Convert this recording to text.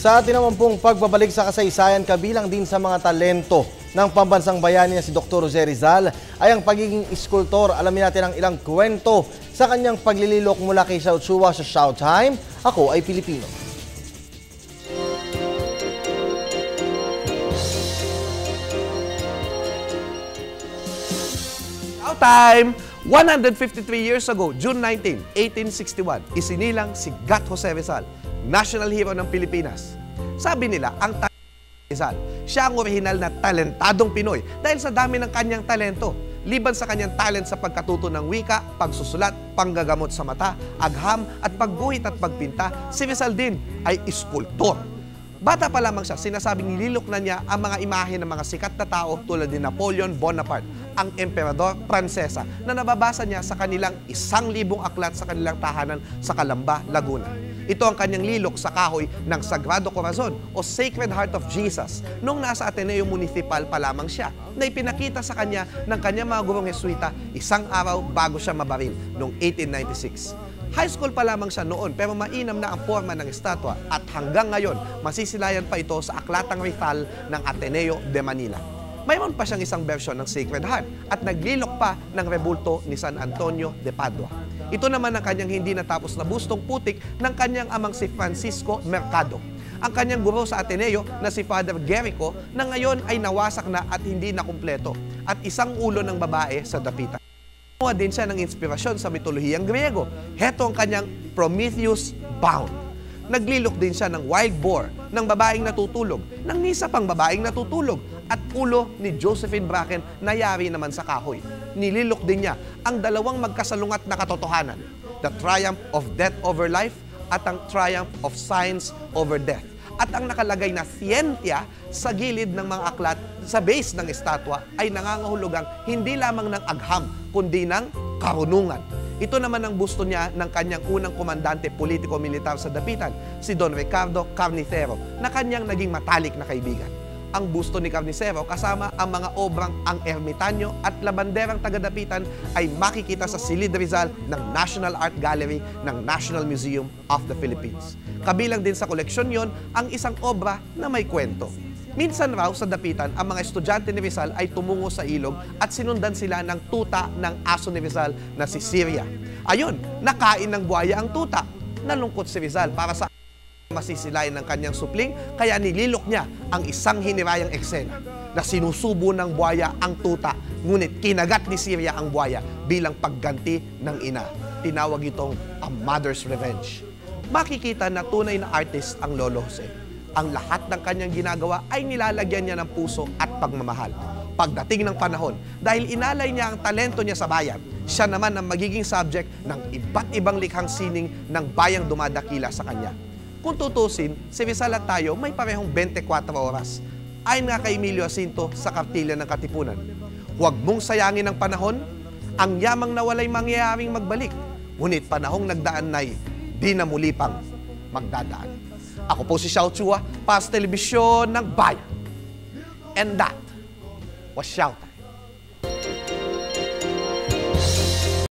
Sa tinawampung pagbabalik sa kasaysayan, kabilang din sa mga talento ng pambansang bayani na si Dr. Jose Rizal ay ang pagiging iskultor. Alamin natin ang ilang kwento sa kanyang paglililok mula kay Xiao Chua sa Showtime. Ako ay Pilipino. Showtime! 153 years ago, June 19, 1861, isinilang si Gat Jose Rizal, national hero ng Pilipinas. Sabi nila, ang Rizal, siya ang orihinal na talentadong Pinoy dahil sa dami ng kanyang talento. Liban sa kanyang talent sa pagkatuto ng wika, pagsusulat, panggagamot sa mata, agham at pagguhit at pagpinta, si Rizal din ay iskultor. Bata pa lamang siya, sinasabing nililok na niya ang mga imahe ng mga sikat na tao tulad ni Napoleon Bonaparte, ang emperador Pransesa na nababasa niya sa kanilang 1,000 aklat sa kanilang tahanan sa Calamba, Laguna. Ito ang kanyang lilok sa kahoy ng Sagrado Corazon o Sacred Heart of Jesus nung nasa Ateneo Municipal pa lamang siya na ipinakita sa kanya ng kanyang mga gurong Jesuita isang araw bago siya mabaril noong 1896. High school pa lamang siya noon pero mainam na ang forma ng estatwa at hanggang ngayon masisilayan pa ito sa Aklatang Rizal ng Ateneo de Manila. Mayroon pa siyang isang bersyon ng Sacred Heart at naglilok pa ng rebulto ni San Antonio de Padua. Ito naman ang kanyang hindi natapos na bustong putik ng kanyang amang si Francisco Mercado. Ang kanyang guro sa Ateneo na si Father Guerrico na ngayon ay nawasak na at hindi nakumpleto at isang ulo ng babae sa dapitan. Kumuha din siya ng inspirasyon sa mitolohiyang Griego. Heto ang kanyang Prometheus Bound. Naglilok din siya ng wild boar, ng babaeng natutulog, ng misa pang babaeng natutulog, at ulo ni Josephine Bracken na yari naman sa kahoy. Nililok din niya ang dalawang magkasalungat na katotohanan, the triumph of death over life at ang triumph of science over death. At ang nakalagay na siyensya sa gilid ng mga aklat sa base ng estatwa ay nangangahulugang hindi lamang ng agham, kundi ng karunungan. Ito naman ang gusto niya ng kanyang unang komandante politiko-militar sa dapitan, si Don Ricardo Carnicero, na kanyang naging matalik na kaibigan. Ang busto ni Carnicero kasama ang mga obrang Ang Ermitanyo at Labanderang Tagadapitan ay makikita sa Silid Rizal ng National Art Gallery ng National Museum of the Philippines. Kabilang din sa koleksyon yon ang isang obra na may kwento. Minsan raw sa dapitan, ang mga estudyante ni Rizal ay tumungo sa ilog at sinundan sila ng tuta ng aso ni Rizal na si Syria. Ayon, nakain ng buhaya ang tuta. Nalungkot si Rizal para sa masisilayan ng kanyang supling, kaya nililok niya ang isang hinirayang eksena na sinusubo ng buhaya ang tuta, ngunit kinagat ni Syria ang buhaya bilang pagganti ng ina. Tinawag itong a mother's revenge. Makikita na tunay na artist ang Lolo Jose. Ang lahat ng kanyang ginagawa ay nilalagyan niya ng puso at pagmamahal. Pagdating ng panahon, dahil inalay niya ang talento niya sa bayan, siya naman ang magiging subject ng iba't ibang likhang sining ng bayang dumadakila sa kanya. Kung tutusin, si Rizal at tayo may parehong 24 oras. Ayon nga kay Emilio Jacinto sa Kartilya ng Katipunan, huwag mong sayangin ang panahon, ang yamang nawalay mangyayaring magbalik, ngunit panahong nagdaan na'y di na muli pang magdadaan. Ako po si Xiao Chua, para sa telebisyon ng Bayan. And that was Showtime.